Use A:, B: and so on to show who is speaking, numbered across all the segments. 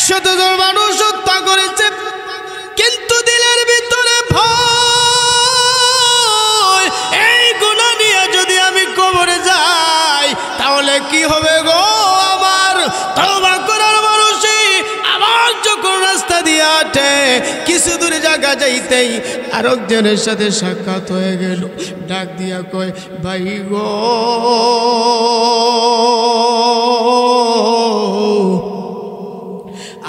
A: 100 জন মানুষ হত্যা করেছে, কিন্তু দিলের ভিতরে ভয়, এই গুনাহ নিয়ে যদি আমি কবরে যাই তাহলে কি হবে গো আমার। তওবা করার মানুষই আমার যখন রাস্তা দিয়ে হাঁটে, কিছু দূরে জায়গা যাইতেই আরেকজনের সাথে সাক্ষাৎ হয়ে গেল, ডাক দিয়া কয়, ভাই গো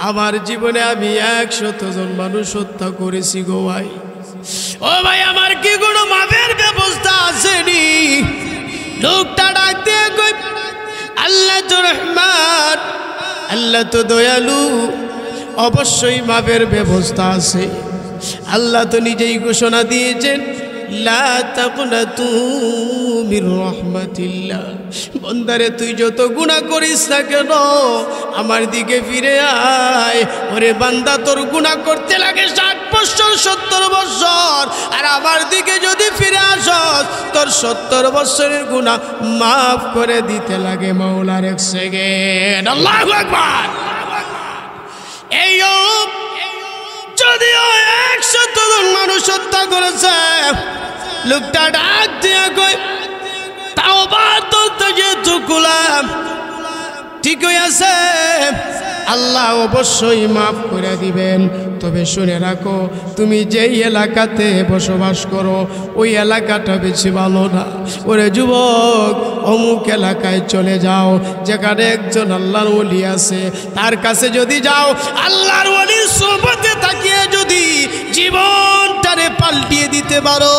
A: আমার জীবনে আমি 100 জন মানুষ হত্যা করেছি গো ভাই। ও ভাই, আমার কি কোনো মাপের ব্যবস্থা আসেনি? লোকটা ডাক দিয়ে কই, আল্লাহ তো রহমান, আল্লাহ তো দয়ালু, অবশ্যই মাপের ব্যবস্থা আছে। আল্লাহ তো নিজেই ঘোষণা দিয়েছেন, লা তাকনাতু মির রাহমাতিল্লাহ। বন্দারে তুই যত গুনাহ করিস না কেন আমার দিকে ফিরে আয়। ওরে বান্দা, তোর গুনাহ করতে লাগে 60 বছর 70 বছর, আর আমার দিকে যদি ফিরে আসস তোর 70 বছরের গুনাহ মাফ করে দিতে লাগে মাওলার 1 সেকেন্ড। আল্লাহু আকবার। এই যদিও 100 জন মানুষ হত্যা করেছে, লোকটা ডাক দিয়ে কই, তাওবা তো যেহেতু গোলাম ঠিক আছে, আল্লাহ অবশ্যই মাফ করে দিবেন। তবে শুনে রাখো, তুমি যেই এলাকাতে বসবাস করো ওই এলাকাটা বেশি ভালো না। ওরে যুবক, অমুক এলাকায় চলে যাও, যেখানে একজন আল্লাহর ওলি আছে, তার কাছে যদি যাও, আল্লাহর ওলির সোহবতে তাকিয়ে যদি জীবনটারে পাল্টিয়ে দিতে পারো,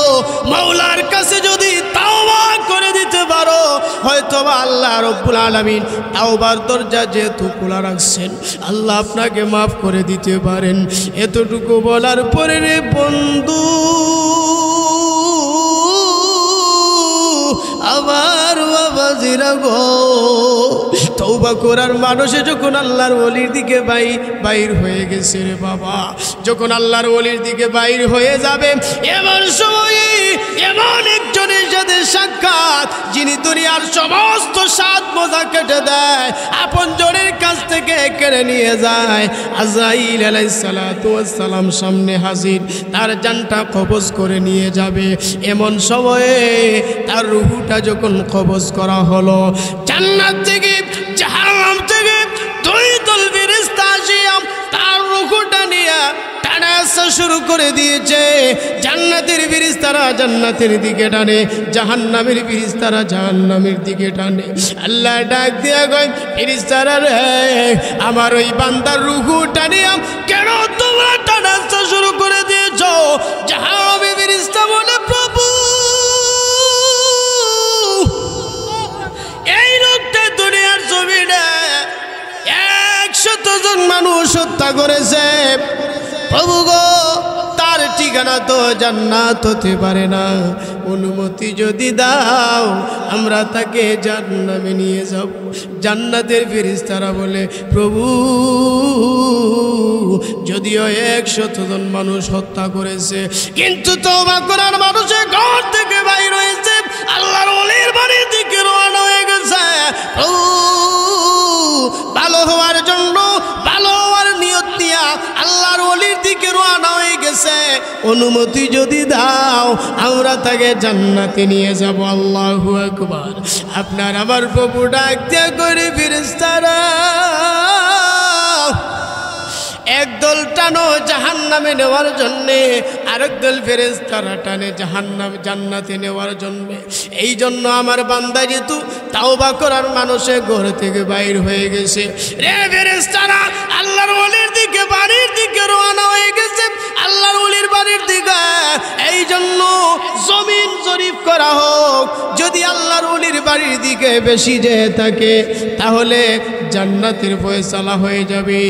A: মাওলার কাছে যদি তাওবা করে দিতে পারো, হয়তো আল্লাহ রব্বুল আলামিন তাওবার দরজা যেহেতু খোলা রাখছেন, আল্লাহ আপনাকে মাফ করে দিতে পারেন। এতটুকু বলার পরে রে বন্ধু আমার বাবাজিরা গো, তওবা করার মানুষে যখন আল্লাহর ওলির দিকে বাইর হয়ে গেছে রে বাবা, যখন আল্লাহর ওলির দিকে বাইর হয়ে যাবে, এমন সময়ে এমন একজনের সাথে সাক্ষাৎ যিনি দুনিয়ার সমস্ত স্বাদ মজা কেটে দেয়, আপন জনের কাছ থেকে কেড়ে নিয়ে যায়। আজরাইল আলাইহিস সালাতু ওয়াস সালাম সামনে হাজির, তার জানটা কবজ করে নিয়ে যাবে। এমন সময়ে তার রূহটা যখন কবজ করা হলো, জান্নাত থেকে জাহান্নাম থেকে 2 দল ফেরেশতা আসিয়া তার রূহটা নিয়ে টানা আসা শুরু করে দিয়েছে। জান্নাতের ফেরেশতারা জান্নাতের দিকে টানে, জাহান্নামের ফেরেশতারা জাহান্নামের দিকে টানে। আল্লাহ ডাক দিয়া কয়, ফেরেশতারা রে, আমার ওই বান্দার রূহটা নিয়ে কেন তোমরা টানা আসা শুরু করে দিয়েছো? জাহান্নামের ফেরেশতা বলে, প্রভু এই লোকটা দুনিয়ার জমিনে 100 জন মানুষ হত্যা করেছে, প্রভু গো, তার ঠিকানা তো জান্নাত হতে পারে না, অনুমতি যদি দাও আমরা তাকে জান্নাতে নিয়ে যাব। জান্নাতের ফেরেশতারা বলে, প্রভু যদিও 100 জন মানুষ হত্যা করেছে, কিন্তু তওবা করার মানুষের ঘর থেকে বাইর হয়েছে, আল্লাহর ওলির বাড়ির দিকে রওনা হয়ে গেছে। প্রভু ভালো হওয়ার জন্য, ভালো হওয়ার নিয়ত নিয়া আল্লাহর ওলির দিকে রওনা হয়ে গেছে, অনুমতি যদি দাও আমরা তাকে জান্নাতে নিয়ে যাব। আল্লাহু আকবার। আপনার আমার প্রভু ডাক দিয়া করে, ফেরেশতারা একদল টানো জাহান্নামে নেওয়ার জন্যে, আরেক দল ফেরেশতারা টানে জান্নাতে নেওয়ার জন্যে। এই জন্য আমার বান্দা যেহেতু তাওবা করার মানুষে ঘর থেকে বাইর হয়ে গেছে, রে ফেরেশতারা আল্লাহর ওলির দিকে বাড়ির দিকে রওনা হয়ে গেছে, আল্লাহর ওলির বাড়ির দিকে। এই জন্য জমিন জরিপ করা হোক, যদি আল্লাহর ওলির বাড়ির দিকে বেশি যেয়ে থাকে তাহলে জান্নাতের ফয়সালা হয়ে যাবে,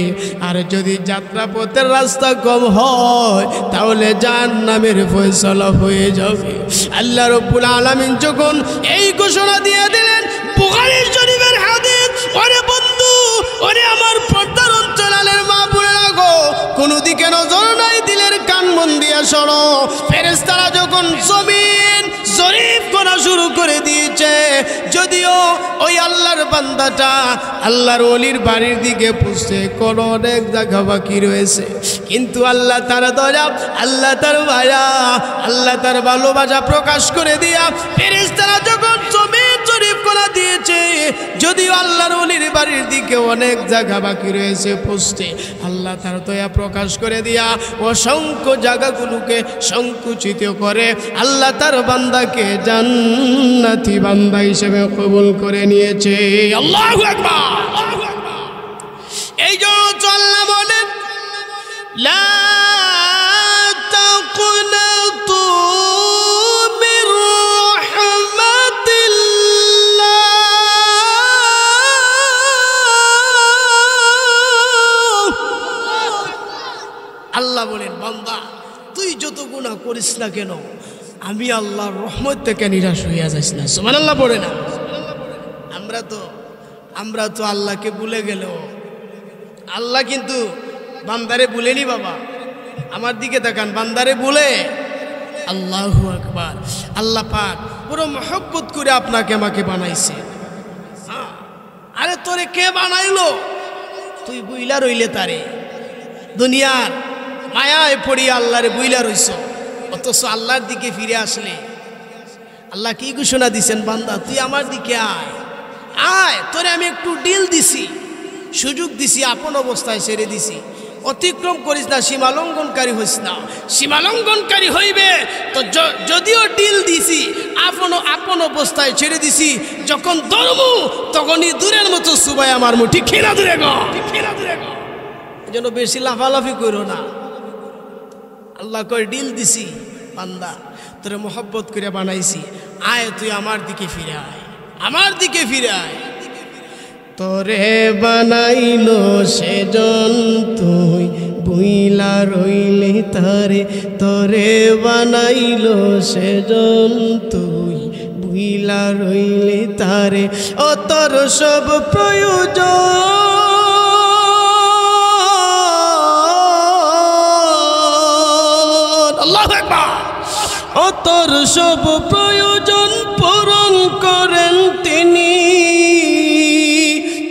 A: আর যদি যাত্রাপথের রাস্তা কম হয় তাহলে জাহান্নামের ফয়সালা হয়ে যাবে। আল্লাহ রাব্বুল আলামিন যখন এই ঘোষণা দিয়ে দিলেন, বুখারী শরীফের হাদিস, ওরে বন্ধু, ওরে আমার পর্দার অঞ্চলের মা বোনেরা গো, কোনো দিকে নজর নাই, দিলের কান মন দিয়া শোনো। ফেরেশতারা যখন জমিন জরিপ করা শুরু করে দিয়েছে। যদিও ওই আল্লাহর বান্দাটা আল্লাহর ওলির বাড়ির দিকে পৌঁছতে কোনো অনেক জায়গা বাকি রয়েছে, কিন্তু আল্লাহ তার দয়া, আল্লাহ তার মায়া, আল্লাহ তার ভালোবাসা প্রকাশ করে দিয়া ফেরেশতারা যখন জমিন শরীফ করে দিয়েছে, যদিও আল্লাহর ওলির বাড়ির দিকে অনেক জায়গা বাকি রয়েছে পৌঁছতে, আল্লাহ তার দয়া প্রকাশ করে দিয়া অসংখ্য জায়গাগুলোকে সংকুচিত করে আল্লাহ তার বান্দাকে জান্নাতি বান্দা হিসেবে কবুল করে নিয়েছে। আল্লাহু আকবার। এই জন্য আল্লাহ বলেন, লা তাকুনাতু মির রাহমাতিল্লাহ। আল্লাহ বলেন, বান্দা তুই যত গুনাহ করিস না কেন, আমি আল্লাহর রহমত থেকে নিরাশ হইয়া যাইস না। সুবহানাল্লাহ পড়ে না। আমরা তো আল্লাহকে ভুলে গেল। আল্লাহ কিন্তু বান্দারে ভুলেনি বাবা। আমার দিকে তাকান, বান্দারে ভুলে। আল্লাহু আকবার। আল্লাহ পাক পুরো মহব্বত করে আপনাকে আমাকে বানাইছে। আরে তোরে কে বানাইলো? তুই বুইলা রইলে তারে, দুনিয়ার মায়ায় পড়িয়া আল্লাহরে বুইলা রইছ। অথচ আল্লাহর দিকে ফিরে আসলে আল্লাহ কি ঘোষণা দিছেন, বান্দা তুই আমার দিকে আয়, আয়, তোরে আমি একটু ডিল দিছি, সুযোগ দিছি, আপন অবস্থায় ছেড়ে দিছি। অতিক্রম করিস না, সীমালঙ্ঘনকারী হইস না। সীমালঙ্ঘনকারী হইবে তো যদিও ডিল দিছি, আপন অবস্থায় ছেড়ে দিছি, যখন ধর্ম তখনই দূরের মতো সুবাই আমার মুখ। ঠিক খেলা দূরে গো, ঠিক খেলা দূরে গো। এই জন্য বেশি লাফালাফি করো না। আল্লাহ কয় ডিল দিছি, বান্দা তোরে মোহব্বত করে বানাইছি, আয় তুই আমার দিকে ফিরে আয়, আমার দিকে ফিরে আয়। তোরে বানাইলো সেজন তুই বুইলা রইলি তারে, তোরে বানাইলো সেজন তুই বুইলা রইলি তারে। ও তোর সব প্রয়োজন, আল্লাহু আকবার, ও তোর সব প্রয়োজন পূরণ করেন তিনি,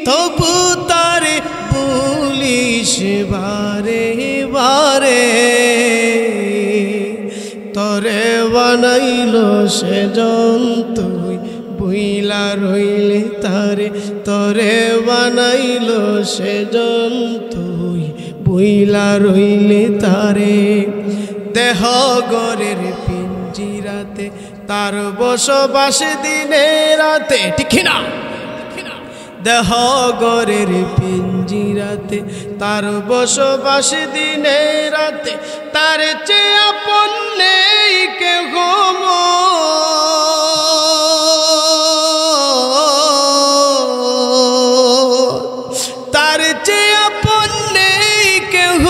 A: তবু তারে বলিস বারে বারে। তোরে বানাইলো সেজন তুই বুইলা রইলি তারে, তোরে বানাইলো সেজন তুই বুইলা রইলি তারে। দেহ গরের পিঞ্জিরাতে তার বসবাস দিনে রাতে। ঠিক না? দেহ গরের পিঞ্জিরাতে তার বসবাস দিনে রাতে, তার চেয়ে আপন নেই কেহ, তার চেয়ে আপন নেই কেহ,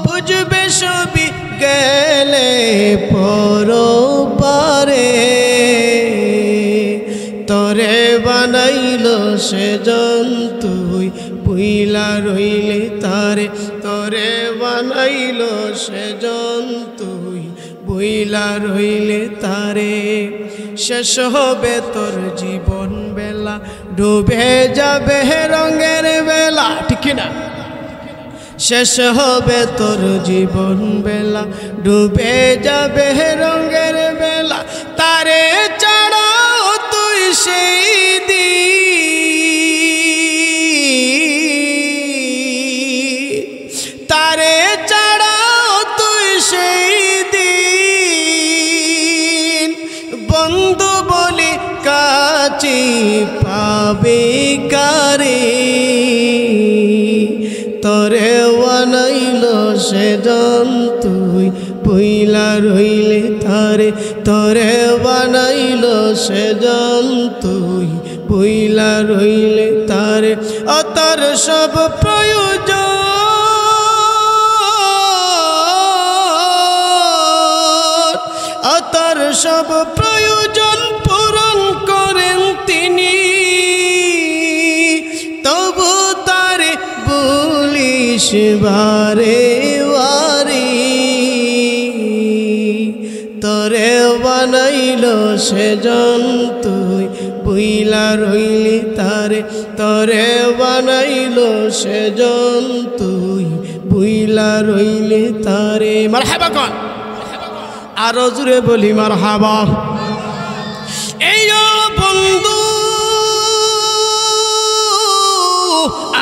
A: বুঝবে সবই গেলে পরপারে। তোরে বানাইলো সেজন তুই বুইলা রইলি তারে, তোরে বানাইলো সেজন তুই বুইলা রইলি তারে। শেষ হবে তোর জীবন বেলা, ডুবে যাবে রঙের বেলা। ঠিক না? শেষ হবে তোর জীবন বেলা, ডুবে যাবে রঙের বেলা, তারে ছাড়াও তুই সেই দিন, তারে ছাড়াও তুই সেই দিন, বন্ধু বলি কাছে পাবে কারে। তোরে বানাইলো সেজন তুই বুইলা রইলি তারে, তোরে বানাইলো সেজন তুই বুইলা রইলি তারে। ও তোর সব প্রয়োজন, ও তোর সব প্রয়োজন পূরণ করেন তিনি, তবু তারে বলিস বারে বারে। তোরে সেজন তুই বুইলা রইলি তারে তরে বানাইলো সেজন তুই বুইলা রইলি তারে মারহাবা কন আরো জুড়ে বলি মারহাবা এই বন্ধু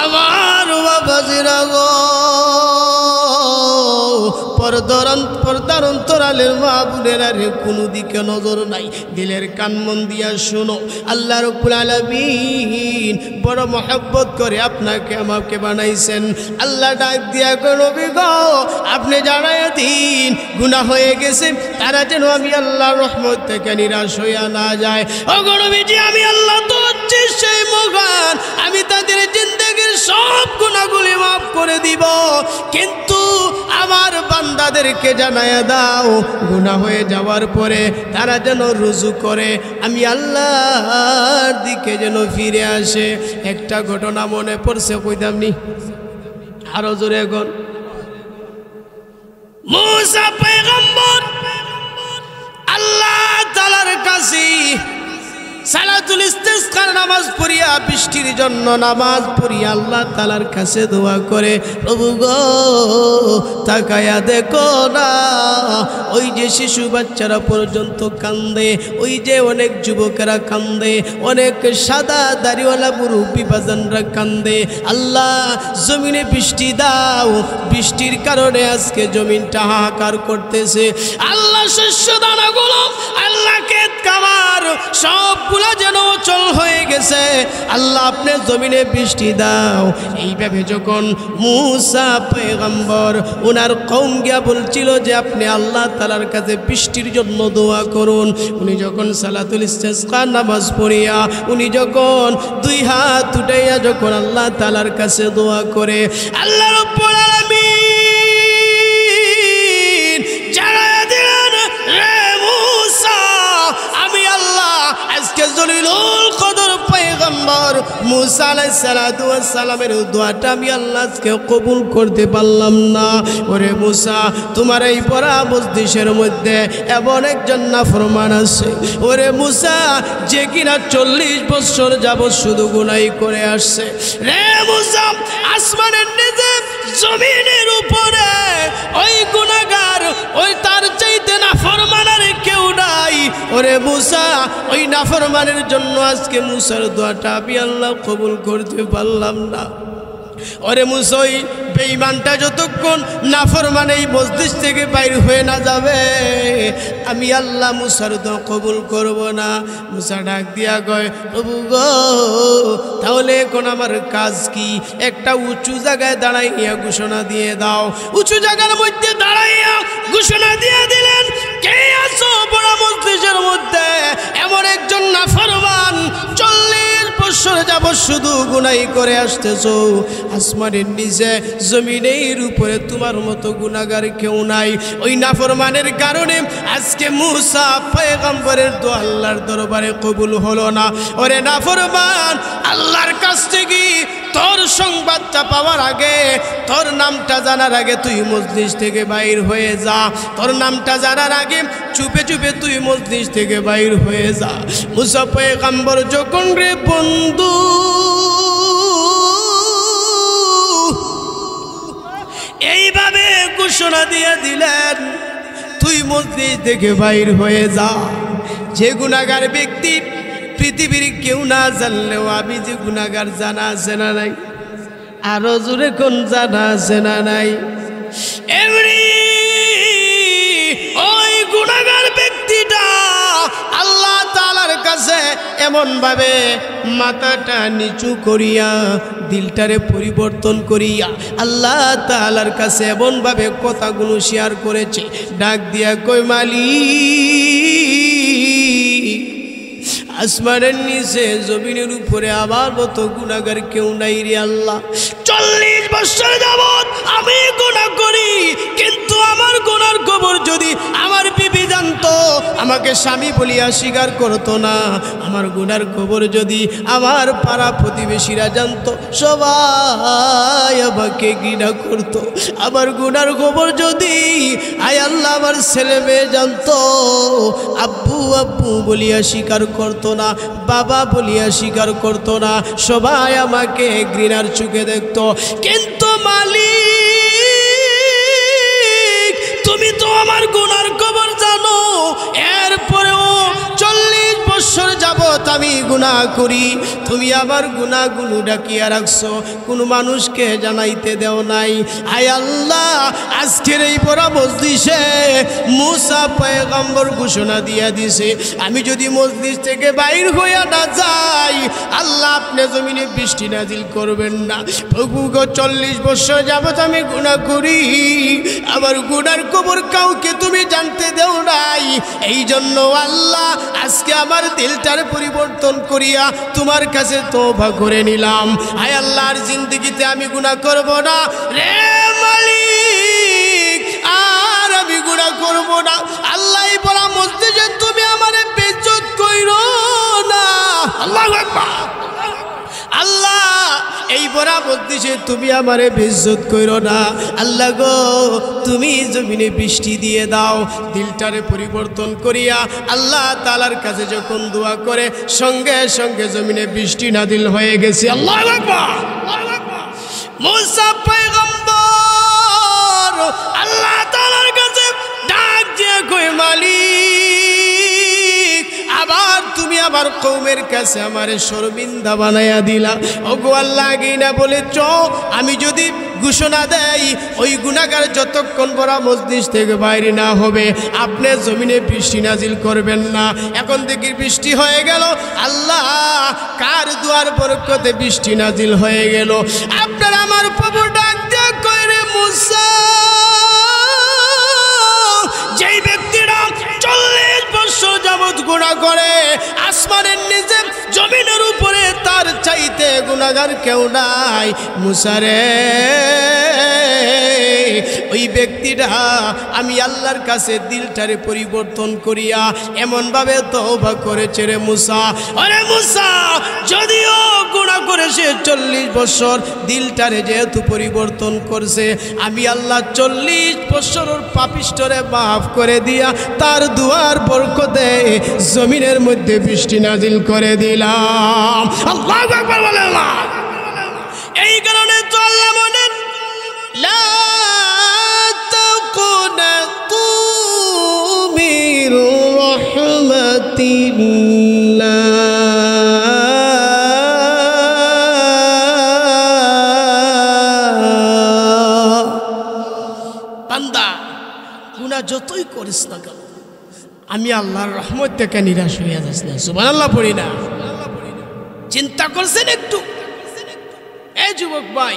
A: আমার বাবাজিরা গো পর্দার অন্তরালের মা বোনেরা রে কোনো দিকে নজর নাই দিলের কান মন দিয়া শুনো আল্লাহ রাব্বুল আলামিন বড় মহব্বত করে আপনাকে আমাকে বানাইছেন আল্লাহ ডাক দিয়া কই নবী গো আপনি জানায় দিন গুনাহ হয়ে গেছে তারা যেন আমি আল্লাহর রহমত থেকে নিরাশ হইয়া না যায় ও গো নবীজি আমি আল্লাহ তো হচ্ছে সেই মহান আমি তাদের জিন্দেগির সব গুনাহগুলি মাফ করে দিব কিন্তু আমার বান্দাদেরকে জানায়া দাও গুনাহ হয়ে যাওয়ার পরে তারা যেন রুজু করে আমি আল্লাহর দিকে যেন ফিরে আসে একটা ঘটনা মনে পড়ছে কইতাম নি আরো জোরে গন মুসা পয়গম্বর আল্লাহ তাআলার কাছে সালাতুল ইস্তিসকার নামাজ পড়িয়া বৃষ্টির জন্য নামাজ পড়িয়া আল্লাহ তাআলার কাছে দোয়া করে প্রভু গো তাকায়া দেখো না ওই যে শিশু বাচ্চারা পর্যন্ত কান্দে ওই যে অনেক যুবকেরা কান্দে অনেক সাদা দাড়িওয়ালা মুরব্বি বাজানরা কান্দে আল্লাহ জমিনে বৃষ্টি দাও বৃষ্টির কারণে আজকে জমিনটা হাহাকার করতেছে আল্লাহ শস্য দানাগুলো আল্লাহ ক্ষেত খামার সবগুলো যেন অচল হয়ে গেছে আল্লাহ আপনি জমিনে বৃষ্টি দাও এইভাবে যখন মুসা পয়গম্বর ওনার কওম গিয়া বলছিল যে আপনি আল্লাহ তাআলার কাছে বৃষ্টির জন্য দোয়া করুন উনি যখন সালাতুল ইস্তিসকা নামাজ পড়িয়া উনি যখন দুই হাত উঠাইয়া যখন আল্লাহ তাআলার কাছে দোয়া করে আল্লাহ রাব্বুল আলামিন জানায়া দিলেন রে মুসা আমি আল্লাহ আজকে জলিলুল কদর পয়গম্বর মুসা আলাইহিস সালাতু ওয়াস সালামের দোয়াটা আমি আল্লাহ আজকে কবুল করতে পারলাম না ওরে মুসা তোমার এই পরা মজলিসের মধ্যে এমন একজন নাফরমান আছে ওরে মুসা যে কিনা 40 বছর যাবত শুধু গুনাহ করে আসছে রে মুসা আসমানের নিচে জমিনের উপরে ওই গুনাহগার ওই তার চাইতে নাফরমান আর কেউ নাই ওরে মুসা ওই নাফরমানের জন্য আজকে মুসার দোয়াটা আমি আল্লাহ কবুল করতে পারলাম না ওরে মুসা ওই বেঈমানটা যতক্ষণ নাফরমান এই মজলিস থেকে বাইর হয়ে না যাবে আমি আল্লাহ মুসার দোয়া কবুল করব না মুসা ডাক দিয়া কয় প্রভু গো তাহলে এখন আমার কাজ কি একটা উঁচু জায়গায় দাঁড়াইয়া ঘোষণা দিয়ে দাও উঁচু জায়গার মধ্যে দাঁড়াইয়া ঘোষণা দিয়ে দিলেন কে আছো বড় মজলিসের মধ্যে এমন একজন নাফরমান 40 বছর যাবত শুধু গুনাহ করে আসতেছো আসমানের নিচে জমিনের উপরে তোমার মতো গুনাহগার কেউ নাই ওই নাফরমানের কারণে আজকে মুসা পয়গম্বরের দোয়া আল্লাহর দরবারে কবুল হলো না ওরে নাফরমান আল্লাহর কাছ থেকে তোর সংবাদটা পাওয়ার আগে তোর নামটা জানার আগে তুই মজলিস থেকে বাইর হয়ে যা তোর নামটা জানার আগে চুপে চুপে তুই মজলিস থেকে বাইর হয়ে যা মুসা পয়গম্বর যখন রে বন্ধু এইভাবে ঘোষণা দিয়ে দিলেন তুই মজলিস থেকে বাইর হয়ে যা যে গুনাহগার ব্যক্তি পৃথিবীর কেউ না জানলেও আমি যে গুনাহগার জানা আছে না নাই আরো জোরে কোন জানা আছে না নাই এমনি ওই গুনাহগার ব্যক্তিটা আল্লাহ তাআলার কাছে এমন ভাবে মাথাটা নিচু করিয়া দিলটারে পরিবর্তন করিয়া আল্লাহ তাআলার কাছে এমন ভাবে কথাগুলো শেয়ার করেছে ডাক দিয়া কই মালিক আসমানের নিচে জমিনের উপরে আমার মতো গুনাহগার কেউ নাই রে আল্লাহ। 40 বছর যাবত আমি গুনাহ করি, কিন্তু আমার গুনার খবর যদি আমার বিবি জানতো, আমাকে স্বামী বলিয়া স্বীকার করতো না। আমার গুনার খবর যদি আমার পাড়া প্রতিবেশীরা জানতো, সবাই আমাকে ঘৃণা করতো। আমার গুনার খবর যদি আয় আল্লাহ আমার ছেলে মেয়ে জানতো, আব্বু আব্বু বলিয়া স্বীকার করতো না, বাবা বলিয়া স্বীকার করতো না, সবাই আমাকে ঘৃণার চোখে দেখতো। কিন্তু মালিক, তুমি তো আমার গুনার খবর জানো, এরপরেও 40 বছর যাবত আমি গুনাহ করি, তুমি আমার গুনাহগুলো ঢাকিয়া রাখছো, কোনো মানুষকে জানাইতে দেও নাই। আয় আল্লাহ, আজকের এই বড় মজলিসে মুসা পয়গম্বর ঘোষণা দিয়া দিছে, আমি যদি মজলিস থেকে বাইর হইয়া না যাই, আল্লাহ আপনি জমিনে বৃষ্টি নাজিল করবেন না। প্রভু গো, 40 বছর যাবত আমি গুনাহ করি, আমার গুনার খবর কাউকে তুমি জানতে দেও নাই। এই জন্য আল্লাহ আজকে আমার দিলটার পরিবর্তন করিয়া তোমার কাছে তওবা করে নিলাম। আয় আল্লাহর জিন্দেগিতে আমি গুনাহ করব না রে মালিক, আর আমি গুনাহ করব না। আল্লাহ এই বড় মসজিদে তুমি আমারে বেইজ্জত কইরো না। আল্লাহু আকবার। আল্লাহ এই বড় মসজিদে তুমি আমারে বেইজ্জত কইরো না। আল্লাহ গো, তুমি জমিনে বৃষ্টি দিয়ে দাও। দিলটারে পরিবর্তন করিয়া আল্লাহ তাআলার কাছে যখন দোয়া করে, সঙ্গে সঙ্গে জমিনে বৃষ্টি নাজিল হয়ে গেছে। আল্লাহু আকবার। মুসা পয়গম্বর আল্লাহ তাআলার কাছে ডাক দিয়ে কয়, মালিক, আবার তুমি আমার কওমের কাছে আমারে শর্মিন্দা বানাইয়া দিলা। ওগো আল্লাহ, আগেই না বলেছ আমি যদি ঘোষণা দেই ওই গুনাহগার যতক্ষণ বড় মজলিস থেকে বাইরে না হবে আপনি জমিনে বৃষ্টি নাজিল করবেন না। এখন দেখি বৃষ্টি হয়ে গেল। আল্লাহ কার দুয়ার বরকতে বৃষ্টি নাজিল হয়ে গেল? আপনার আমার প্রভু ডাক দিয়ে কয়, রে মুসা, যেই ব্যক্তিরা 40 বছর যাবত গুনাহ করে, আসমানের নিচে জমিনের উপরে তার চাইতে গুনাহগার কেউ নাই। মুসা রে, ওই ব্যক্তিটা আমি আল্লাহর কাছে দিলটারে পরিবর্তন করিয়া এমনভাবে তওবা করেছে রে মুসা। আরে মুসা, যদিও গুনাহ করেছে 40 বছর, দিলটারে যেহেতু পরিবর্তন করছে, আমি আল্লাহ 40 বছরের পাপিষ্ঠরে মাফ করে দিয়া তার দুয়ার বরকতে জমিনের মধ্যে বৃষ্টি নাজিল করে দিলাম। আল্লাহু আকবার বলেন না। এই কারণে তো আল্লাহ বলেন, লা তাকুনাতু মির রাহমাতিল্লাহ। বান্দা, গুনাহ যতই করিস না কেন, আমি আল্লাহর রহমত থেকে নিরাশ হইয়া যাস না। সুবহানাল্লাহ পড়ি না। চিন্তা করছেন একটু? এই যুবক ভাই,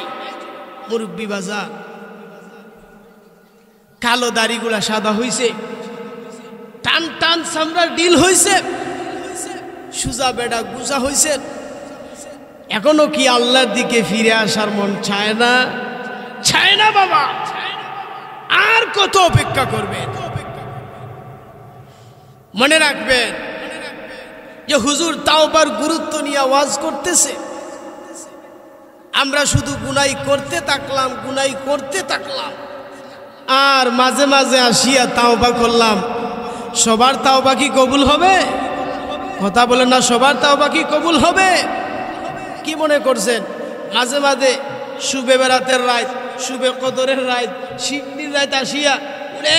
A: মুরব্বী বাজার, কালো দাড়িগুলা সাদা হইছে, টান টান চামড়ার ডিল হইছে, সুজা বেড়া গুজা হইছে, এখনো কি আল্লাহর দিকে ফিরে আসার মন চায় না? চায় না বাবা। আর কত অপেক্ষা করবেন? মনে রাখবেন যে হুজুর তাওবার গুরুত্ব নিয়ে ওয়াজ করতেছে, আমরা শুধু গুনাহ করতে থাকলাম, গুনাহ করতে থাকলাম, আর মাঝে মাঝে আসিয়া তাওবা করলাম। সবার তাওবা কি কবুল হবে? কথা বলেন না, সবার তাওবা কি কবুল হবে? কি মনে করছেন মাঝে মাঝে শুবে বেরাতের রাত, শুবে কদরের রাত, শিবনির রাত আসিয়া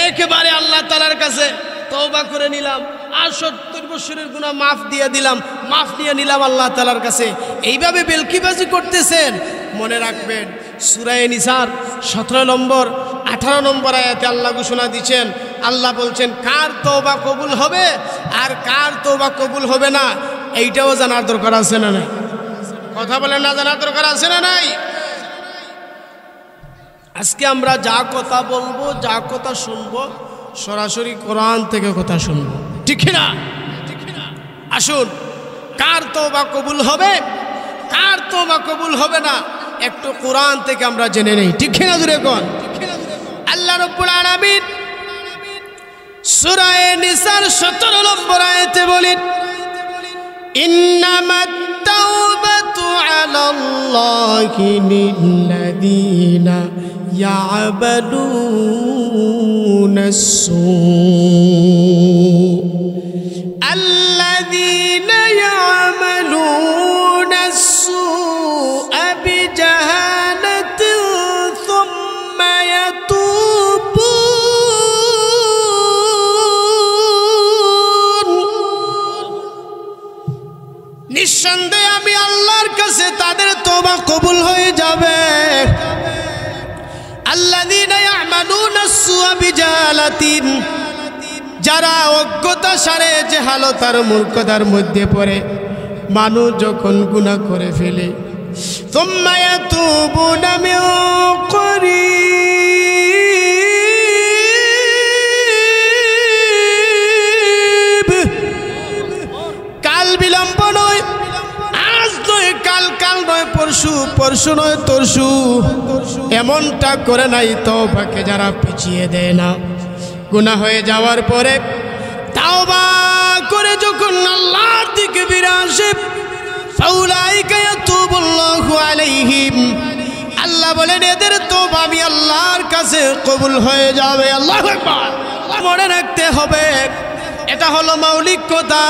A: একেবারে আল্লাহ তাআলার কাছে তওবা করে নিলাম, আর 70 বছরের গুনাহ মাফ দিয়ে দিলাম, মাফ নিয়ে নিলাম আল্লাহ তাআলার কাছে, এইভাবে বেলকিবাজি করতেছেন? মনে রাখবেন সূরা নিসার 17 নম্বর 18 নম্বর আয়াতে আল্লাহ ঘোষণা দিচ্ছেন, আল্লাহ বলছেন কার তওবা কবুল হবে আর কার তওবা কবুল হবে না, এইটাও জানার দরকার আছে না নাই? কথা বলেন না, জানার দরকার আছে না নাই? আজকে আমরা যা কথা বলবো, যা কথা শুনবো, সরাসরি কোরআন থেকে কথা শুনবো, ঠিক না? আসুন কার তওবা কবুল হবে, কার তওবা কবুল হবে না, একটু কোরআন থেকে আমরা জেনে নেই। ঠিক কিনা জোরে কোন? আল্লাহ রাব্বুল আলামিন সূরা নিসার 17 নম্বর আয়াতে বলেন, ইন্নামাত তাওবাতু আলাল্লাহি লিল্লাযীনা ইয়া'মালুনাস সূ'আ আল্লাযীনা ইয়া'মালুনাস সূ'আ বিজাহালাতিন সুম্মা ইয়াতুবুন। নিঃসন্দেহে আমি আল্লাহর কাছে তাদের তওবা কবুল হয়ে যাবে। আল্লাযীনা ইয়া'মালুনাস সূ'আ বিজাহালাতিন, যারা অজ্ঞতা সারে জাহালতার মূর্খতার মধ্যে পড়ে মানুষ যখন গুনাহ করে ফেলে, সুম্মা ইয়াতুবুনা মিন করিব, কাল বিলম্ব নয়, আজ নয় কাল, কাল নয় পরশু, পরশু নয় তরশু, এমনটা করে নাই তওবাকে যারা পিছিয়ে দেয় না। গুনাহ হয়ে যাওয়ার পরে তাওবা করে যখন আল্লাহর দিকে ফিরে আসে, ফাউলাইকা ইয়াতুবুল্লাহু আলাইহিম, আল্লাহ বলেন এদের তওবা আমি আল্লাহর কাছে কবুল হয়ে যাবে। আল্লাহু আকবার। মনে রাখতে হবে, এটা হলো মৌলিক কথা।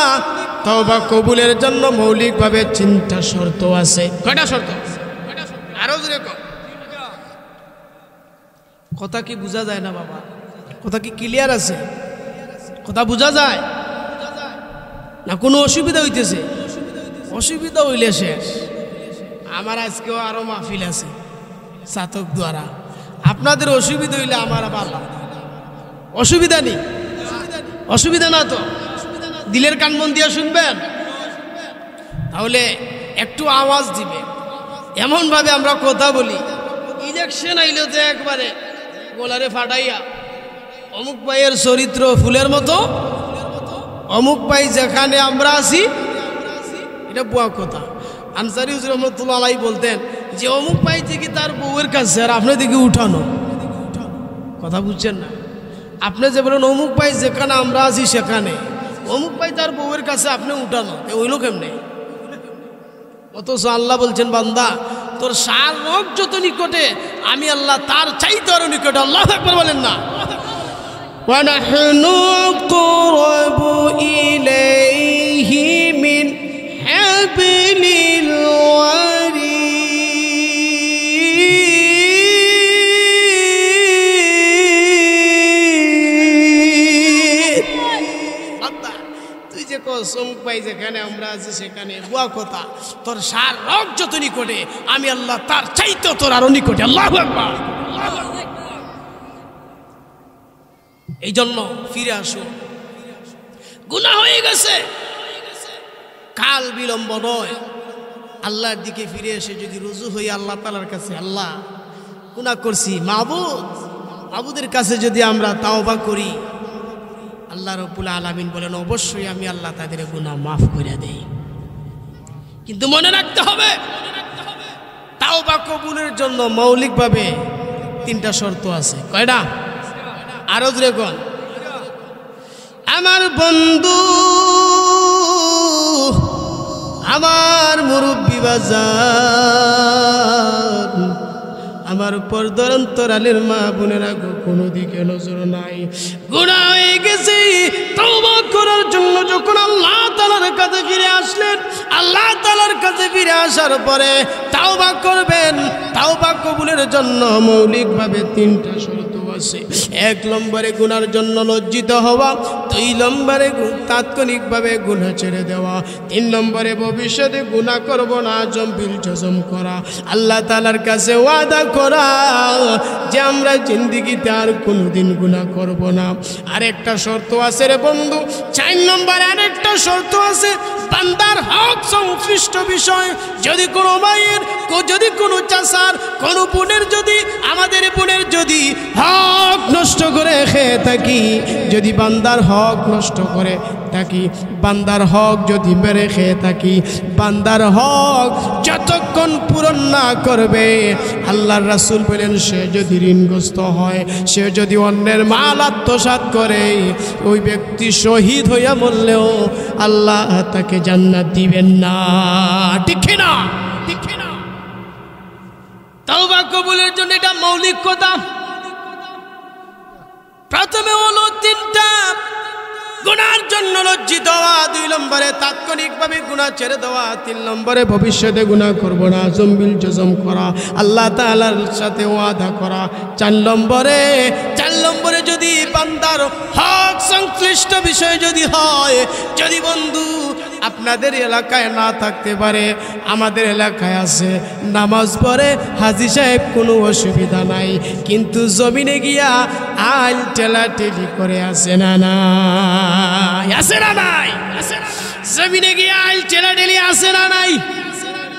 A: তওবা কবুলের জন্য মৌলিকভাবে 3টা শর্ত আছে। কয়টা শর্ত? আরো জোরে কও। কথা কি বোঝা যায় না বাবা? কথা কি ক্লিয়ার আছে? কথা বোঝা যায় না? কোনো অসুবিধা হইতেছে? অসুবিধা হইলে শেষ। আমার আজকেও আরো মাহফিল আছে সাতক দ্বারা, আপনাদের অসুবিধা হইলে আমার ভালো। অসুবিধা নেই, অসুবিধা না তো? দিলের কান মন দিয়ে শুনবেন, তাহলে একটু আওয়াজ দিবে। এমন ভাবে আমরা কথা বলি, ইলেকশন আইলে তো একবারে গোলারে ফাটাইয়া অমুক ভাইয়ের চরিত্র ফুলের মতো, অমুক ভাই যেখানে আমরা আছি, এটা বুয়া কথা। আনসারী হুজুর রহমাতুল্লাহ আলাইহি বলতেন যে অমুক ভাই থেকে তার বউয়ের কাছে, আর আপনি দেখি উঠানো। কথা বুঝছেন না? আপনি যে বলেন অমুক ভাই যেখানে আমরা আছি সেখানে, অমুক ভাই তার বউয়ের কাছে আপনি উঠানো, ওই লোক এমনি। অথচ আল্লাহ বলছেন বান্দা তোর সার রোগ যত নিকটে, আমি আল্লাহ তার চাইতে আরো নিকটে। আল্লাহু আকবার বলেন না? ওয়া নাহনু আকরাবু ইলাইহি মিন হাবলিল ওয়ারিদ। বান্দা তুই যে কসম পাই যেখানে আমরা আছি সেখানে, বুয়া কথা। তোর সার রোগ যত নিকটে, আমি আল্লাহ তার চাইতে তোর আরো নিকটে। আল্লাহু আকবার। এই জন্য ফিরে আসো। গুনাহ হয়ে গেছে, কাল বিলম্ব নয়, আল্লাহর দিকে ফিরে এসে যদি রুজু হই আল্লাহ তাআলার কাছে, আল্লাহ গুনাহ করছি, মাবুদের কাছে যদি আমরা তাওবা করি, আল্লাহ রাব্বুল আলামিন বলেন অবশ্যই আমি আল্লাহ তাদের গুনাহ মাফ করে দেই। কিন্তু মনে রাখতে হবে, তাওবা কবুলের জন্য মৌলিকভাবে 3টা শর্ত আছে। কয়টা? আরো জোরে কোন? আমার বন্ধু, আমার মুরব্বি বাজার, আমার পর্দার অন্তরালের মা বোনেরা, কোনো দিকে নজর নাই। গুনাহ হয়ে গেছে, তওবা করার জন্য যখন আল্লাহ তাআলার কাছে ফিরে আসলেন, আল্লাহ তাআলার কাছে ফিরে আসার পরে তাওবা করবেন। তাওবা কবুলের জন্য মৌলিকভাবে 3টা শর্ত আছে। 1 নম্বরে গুনার জন্য লজ্জিত হওয়া, 2 নম্বরে তাৎক্ষণিকভাবে গুনাহ ছেড়ে দেওয়া, 3 নম্বরে ভবিষ্যতে গুনাহ করব না জজম করা, আল্লাহ তাআলার কাছে ওয়াদা করা যে আমরা জিন্দেগিতে আর কোনোদিন গুনাহ করব না। আরেকটা শর্ত আছে রে বন্ধু, 4 নম্বরে আরেকটা শর্ত আছে, বান্দার হক সংশ্লিষ্ট বিষয় যদি কোনো ভাইয়ের যদি কোনো চাচার কোনো বোনের যদি আমাদের বোনের যদি হক নষ্ট করে খেয়ে থাকি, যদি বান্দার হক নষ্ট করে থাকি, বান্দার হক যদি মেরে খেয়ে থাকি, বান্দার হক যতক্ষণ পূরণ না করবে, আল্লাহর রাসূল বলেন সে যদি ঋণগ্রস্ত হয়, সে যদি অন্যের মাল আত্মসাৎ করে, ওই ব্যক্তি শহীদ হইয়া মরলেও আল্লাহ তাকে জান্নাত দিবেন না। ঠিক না? ঠিক না? তাওবা কবুলের জন্য এটা মৌলিক কথা। প্রথমে হলো তিনটা, গুনার জন্য লজ্জিত হওয়া, 2 নম্বরে তাৎক্ষণিকভাবে গুনাহ ছেড়ে দেওয়া, 3 নম্বরে ভবিষ্যতে গুনাহ করব না জম্বিল জজম করা, আল্লাহ তাআলার সাথে ওয়াদা করা, 4 নম্বরে যদি বান্দার হক সংশ্লিষ্ট বিষয় যদি হয়, যদি বন্ধু আপনাদের এলাকায় না থাকতে পারে, আমাদের এলাকায় আছে, নামাজ পড়ে হাজী সাহেব, কোনো অসুবিধা নাই, কিন্তু জমিনে গিয়া আইল টেলাটেলি করে আসে না নাই, আসে না নাই, জমিনে গিয়া আইল টেলাটেলি আসে না নাই।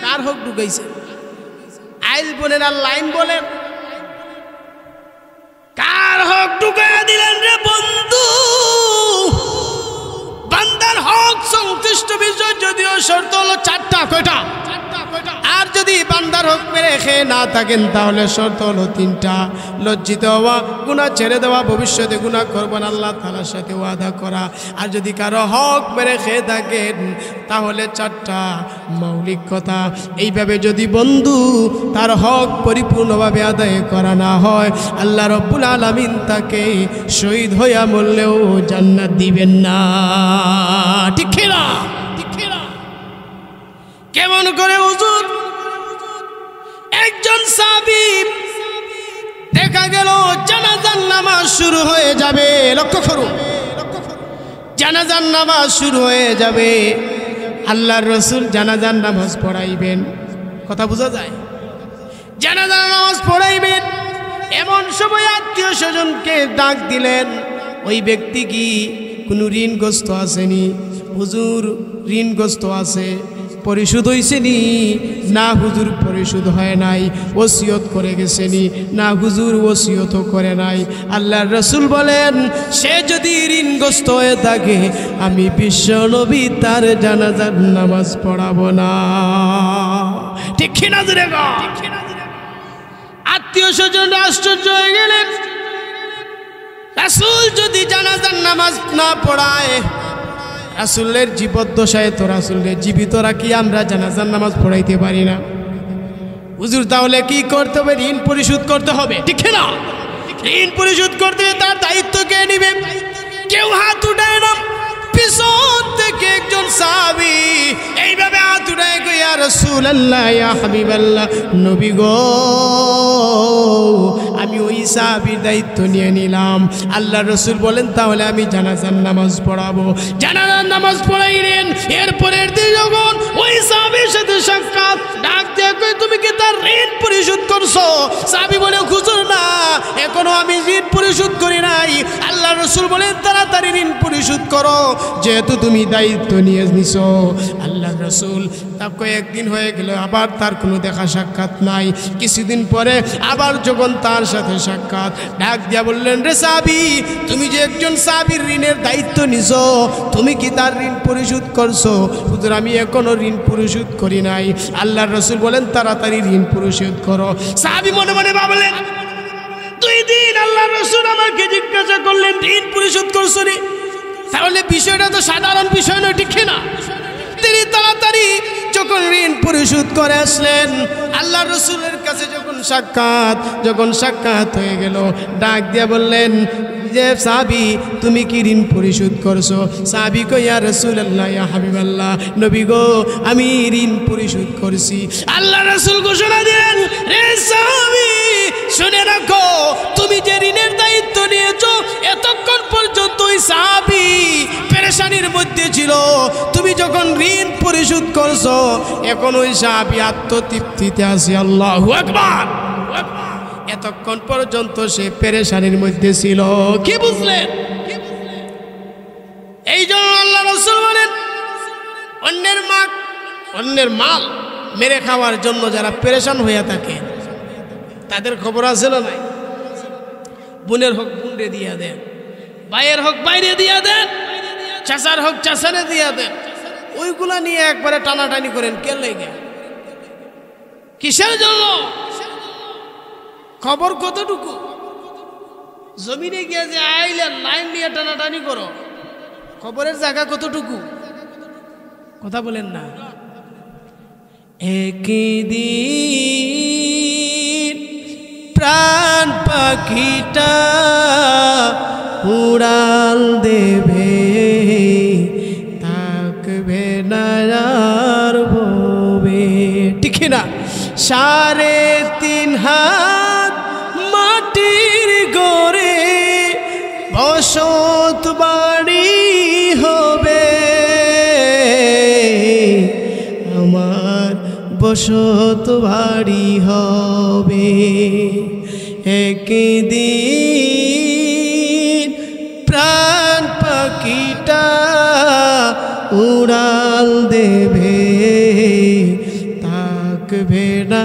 A: কার হক ঢুকাইছে? আইল বলেন আর লাইন বলেন, কার হক ঢুকাইয়া দিলেন রে বন্ধু? বান্দার হক সংশ্লিষ্ট বিষয় যদিও শর্ত হলো 4টা, কয়টা? আর যদি বান্দার হক মেরে খেয়ে না থাকেন তাহলে শর্ত হলো 3টা, লজ্জিত হওয়া, গুনাহ ছেড়ে দেওয়া, ভবিষ্যতে গুনাহ করবেন আল্লাহ তাআলার সাথে ওয়াদা করা। আর যদি কারো হক মেরে খেয়ে থাকেন তাহলে 4টা মৌলিক কথা। এইভাবে যদি বন্ধু তার হক পরিপূর্ণভাবে আদায় করা না হয়, আল্লাহ রব্বুল আলামিন তাকে শহীদ হইয়া মরলেও জান্নাত দিবেন না। ঠিক না? কেমন করে হুজুর? একজন সাহাবী দেখা গেল জানাজার নামাজ শুরু হয়ে যাবে, লক্ষ্য করুন, জানাজার নামাজ শুরু হয়ে যাবে, আল্লাহর রাসূল জানাজার নামাজ পড়াইবেন, কথা বোঝা যায়? জানাজার নামাজ পড়াইবেন, এমন সময় আত্মীয় স্বজনকে ডাক দিলেন। ওই ব্যক্তি কি কোনো ঋণগ্রস্ত আসেনি? হুজুর ঋণগ্রস্ত আছে, পরিশোধ হয়েছেনি? না হুজুর পরিশোধ হয় নাই। ওসিয়ত করে গেছেনি? না হুজুর ওসিয়ত করে নাই। আল্লাহর রাসূল বলেন সে যদি ঋণগ্রস্ত হয়ে থাকে আমি বিশ্বনবী তার জানাজার নামাজ পড়াবো না। ঠিক কিনা জোরে গো? আত্মীয় স্বজন আশ্চর্য হয়ে গেলেন, রাসূল যদি জানাজার নামাজ না পড়ায়, রাসূলের জীবদ্দশায় তো রাসূলের জীবিত রাখি আমরা জানাজার নামাজ পড়াইতে পারি না। হুজুর তাহলে কি করতে হবে? ঋণ পরিশোধ করতে হবে। ঠিক না? ঋণ পরিশোধ করতে তার দায়িত্ব কে নিবে? কেউ হাত উঠায় না, পিছন থেকে একজন সাহাবী এইভাবে হাত উঠায় কই, ইয়া রাসূলুল্লাহ, ইয়া হাবিবাল্লাহ, নবী গো আমি ওই সাহাবীর দায়িত্ব নিয়ে নিলাম। আল্লাহর রাসূল বলেন তাহলে আমি জানাজার নামাজ পড়াবো। জানাজার নামাজ পড়াইলেন। এরপরের দিন যখন ওই সাহাবীর সাথে সাক্ষাৎ, ডাক দিয়ে কই তুমি কি তার ঋণ পরিশোধ করছো? সাহাবী বলে হুজুর না, এখনো আমি ঋণ পরিশোধ করি নাই। আল্লাহর রাসূল বলেন তাড়াতাড়ি ঋণ পরিশোধ করো, যেহেতু তুমি দায়িত্ব নিয়ে নিছো। আল্লাহর রাসূল তা কয়েকদিন হয়ে গেল, আবার তার কোনো দেখা সাক্ষাৎ নাই। কিছুদিন পরে আবার যখন তার সাথে সাক্ষাৎ, ডাক দিয়া বললেন রে সাহাবী, তুমি যে একজন সাহাবীর ঋণের দায়িত্ব নিছো, তুমি কি তার ঋণ পরিশোধ করছো? হুজুর আমি এখনো ঋণ পরিশোধ করি নাই। আল্লাহর রাসূল বলেন তাড়াতাড়ি ঋণ পরিশোধ করো। সাহাবী মনে মনে ভাবলেন 2 দিন আল্লাহর রাসূল আমাকে জিজ্ঞাসা করলেন ঋণ পরিশোধ করছো নি, তাহলে বিষয়টা তো সাধারণ বিষয় নয়। ঠিক না? তিনি তাড়াতাড়ি যখন ঋণ পরিশোধ করে আসলেন, আল্লাহর রাসূলের কাছে যখন সাক্ষাৎ হয়ে গেল, ডাক দিয়া বললেন যে সাহাবী তুমি কি ঋণ পরিশোধ করছো? সাহাবী কই ইয়া রাসূলুল্লাহ, ইয়া হাবিবাল্লাহ, নবী গো আমি ঋণ পরিশোধ করছি। আল্লাহর রাসূল ঘোষণা দিলেন রে সাহাবী শুনে রাখো, তুমি যে ঋণের দায়িত্ব নিয়েছো এতক্ষণ পর্যন্ত ওই সাহাবী পেরেশানির মধ্যে ছিল, তুমি যখন ঋণ পরিশোধ করছো এখন ওই সাহাবী আত্মতৃপ্তিতে আছে। আল্লাহু আকবার। এতক্ষণ পর্যন্ত সে পেরেশানির মধ্যে ছিল। কি বুঝলেন? এই জন্য আল্লাহ রাসূল বলেন অন্যের মাল মেরে খাওয়ার জন্য যারা পেরেশান হইয়া থাকে তাদের খবর আছে না নাই? বোনের হক বোনরে দিয়া দেন, ভাইয়ের হক বাইরে দিয়া দেন, চাচার হক চাচারে দিয়া দেন। ওইগুলা নিয়ে একবারে টানাটানি করেন কে লেগে? কিসের জন্য? খবর কতটুকু? জমিনে গিয়ে যে আইলেন লাইন নিয়ে টানাটানি করো, খবরের জায়গা কতটুকু? কথা বলেন না। একদিন প্রাণ পাখিটা উড়াল দেবে, থাকবে না আর ববে, ঠিক না? 3.5 হাত মাটির গড়ে বসত বাড়ি হবে, আমার বসত বাড়ি হবে। একদিন প্রাণ পাখিটা উড়াল দেবে, থাকবে না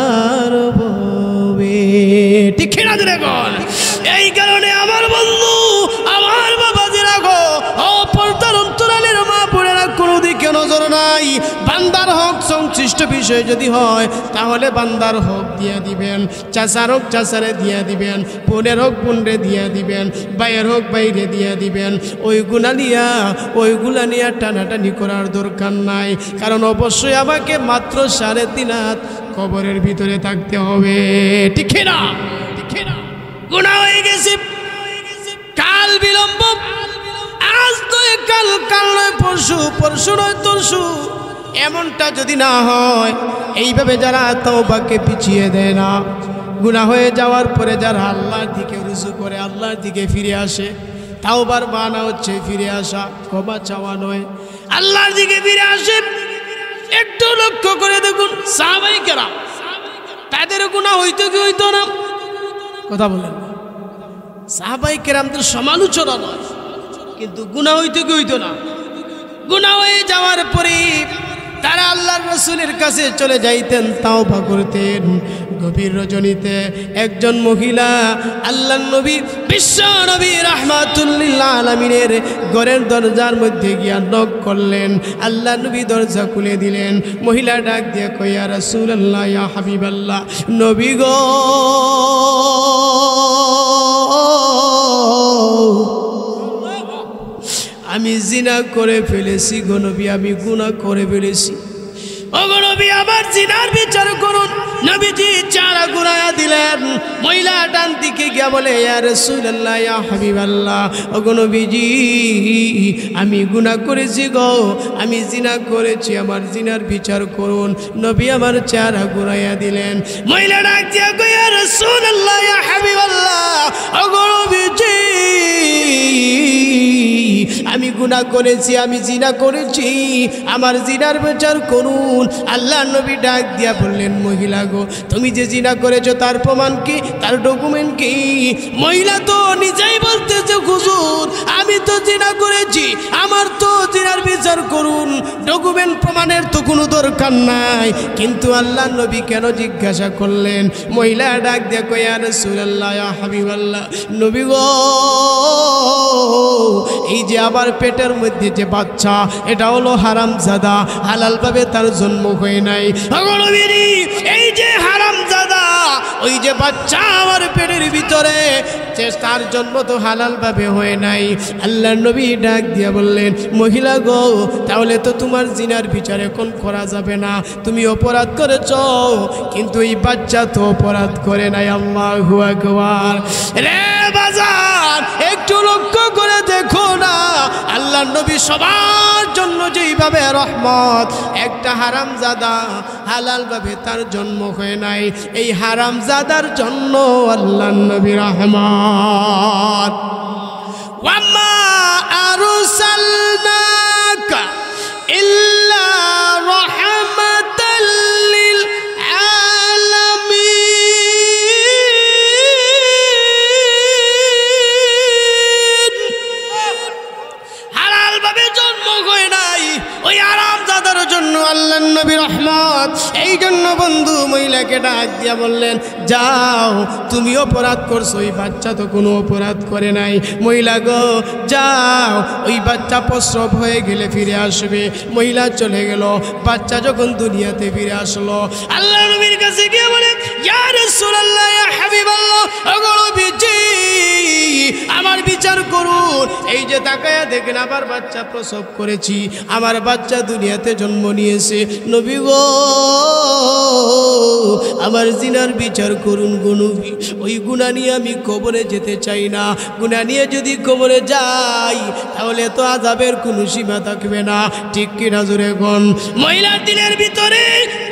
A: আর ববে, ঠিক না? দেখুন, এই কারণে আমার বন্ধু, আমার বাবাজিরা গো, অপরতার অন্তরালের মা বোনেরা, কোনো দিকে নজর নাই। বান্দার হক সংশ্লিষ্ট বিষয় যদি হয় তাহলে বান্দার হক দিয়ে দিবেন, চাচার হক চাচারে দিয়ে দিবেন, বোনের হক বোনরে দিয়ে দিবেন, ভাইয়ের হক বাইরে দিয়ে দিবেন। ওইগুলা নিয়ে টানাটানি করার দরকার নাই, কারণ অবশ্যই আমাকে মাত্র 3.5 হাত কবরের ভিতরে থাকতে হবে, ঠিক না? গুনাহ হয়ে গেছে, কাল বিলম্ব, আজ নয় কাল, কাল নয় পরশু, পরশু নয় তরশু। এমনটা যদি না হয়, এইভাবে যারা তওবাকে পিছিয়ে দেয় না, গুনাহ হয়ে যাওয়ার পরে যারা আল্লাহর দিকে রুজু করে, আল্লাহর দিকে ফিরে আসে, তাওবার মানা হচ্ছে ফিরে আসা, ক্ষমা চাওয়া নয়, আল্লাহর দিকে ফিরে আসে। একটু লক্ষ্য করে দেখুন, সাহাবায়ে কেরাম, তাদের গুনাহ হইতো কি হইতো না? কথা বলেন। সাহাবায়ে কেরামদের সমালোচনা নয়, কিন্তু গুনাহ হইতো কি হইতো না? গুনাহ হয়ে যাওয়ার পরে তারা আল্লাহর রাসূলের কাছে চলে যাইতেন, তাওবা করতেন। গভীর রজনীতে একজন মহিলা আল্লাহর নবী, বিশ্ব নবী রাহমাতুল লিল আলামিনের ঘরের দরজার মধ্যে গিয়া নক করলেন। আল্লাহর নবী দরজা খুলে দিলেন। মহিলা ডাক দিয়ে কয়, ইয়া রাসূলুল্লাহ, ইয়া হাবিবাল্লাহ, নবী গো, আমি জিনা করে ফেলেছি গো নবী, আমি গুনাহ করে ফেলেছি। ও গো নবী, আমার জিনার বিচার করুন। নবীজি চারা ঘুরাইয়া দিলেন। মহিলা ডান দিকে গিয়া বলে, ইয়া রাসূলুল্লাহ, ইয়া হাবিবাল্লাহ, ও গো নবীজি, আমি গুনাহ করেছি গো, আমি জিনা করেছি, আমার জিনার বিচার করুন। নবী আমার চারা ঘুরাইয়া দিলেন। মহিলা ডাক দিয়া কয়, ইয়া রাসূলুল্লাহ, ইয়া হাবিবাল্লাহ, ও গো নবীজি, আমি গুনাহ করেছি, আমি জিনা করেছি, আমার জিনার বিচার করুন। আল্লাহ নবী ডাক দিয়া বললেন, মহিলা গো, তুমি যে জিনা করেছো তার প্রমাণ কি, তার ডকুমেন্ট কি? মহিলা তো নিজেই বলতেছে, হুজুর, আমি তো জিনা করেছি, আমার তো জিনার বিচার করুন, ডকুমেন্ট প্রমাণের তো কোনো দরকার নাই। কিন্তু আল্লাহ নবী কেন জিজ্ঞাসা করলেন? মহিলা ডাক দিয়া কয়, ইয়া রাসূলুল্লাহ, ইয়া হাবিবাল্লাহ, নবী গো, এই যে আমার পেটের মধ্যে যে বাচ্চা, এটা হলো হারামজাদা, হালালভাবে তার জন্ম হয় নাই। এই যে হারামজাদা, ওই যে বাচ্চা আমার পেটের ভিতরে, তার জন্ম তো হালালভাবে হয় নাই। আল্লাহ নবী ডাক দিয়া বললেন, মহিলা গো, তাহলে তো তোমার জিনার বিচার এখন করা যাবে না, তুমি অপরাধ করেছ, কিন্তু এই বাচ্চা তো অপরাধ করে নাই। আল্লাহু আকবার। রে বাজার, একটু লক্ষ্য করে দেখো না, আল্লাহ নবী সবার জন্য যেইভাবে রহমত, একটা হারামজাদা হালালভাবে তার জন্ম হয় নাই, এই হারামজাদার জন্য আল্লাহ নবী রহমত। ওয়ামা আরসালনাকা ইল্লা রাহমাতাল লিল আলামিন। হালালভাবে জন্ম হয় নাই, ওই হারামজাদার জন্য আল্লাহ নবী রহমত। বন্ধু মহিলাকে ডাক দিয়া বললেন, যাও, তুমি অপরাধ করছো, ওই বাচ্চা তো কোনো অপরাধ করে নাই। মহিলা গো যাও, ওই বাচ্চা প্রসব হয়ে গেলে ফিরে আসবে। মহিলা চলে গেল। বাচ্চা যখন দুনিয়াতে ফিরে আসলো, আল্লাহ নবীর কাছে গিয়ে বলে, ইয়া রাসূলুল্লাহ, ইয়া হাবিবাল্লাহ, ওগো নবীজি, আমার বিচার করুন। এই যে তাকায়া দেখেন, আমার বাচ্চা প্রসব করেছি, আমার বাচ্চা দুনিয়াতে জন্ম নিয়েছে। নবী গো, আমার জিনার বিচার করুন গো নবী। ওই গুনাহ নিয়ে আমি কবরে যেতে চাই না। গুনাহ নিয়ে যদি কবরে যাই তাহলে তো আযাবের কোনো সীমা থাকবে না। ঠিক কিনা জোরে কোন? মহিলার দিনের ভিতরে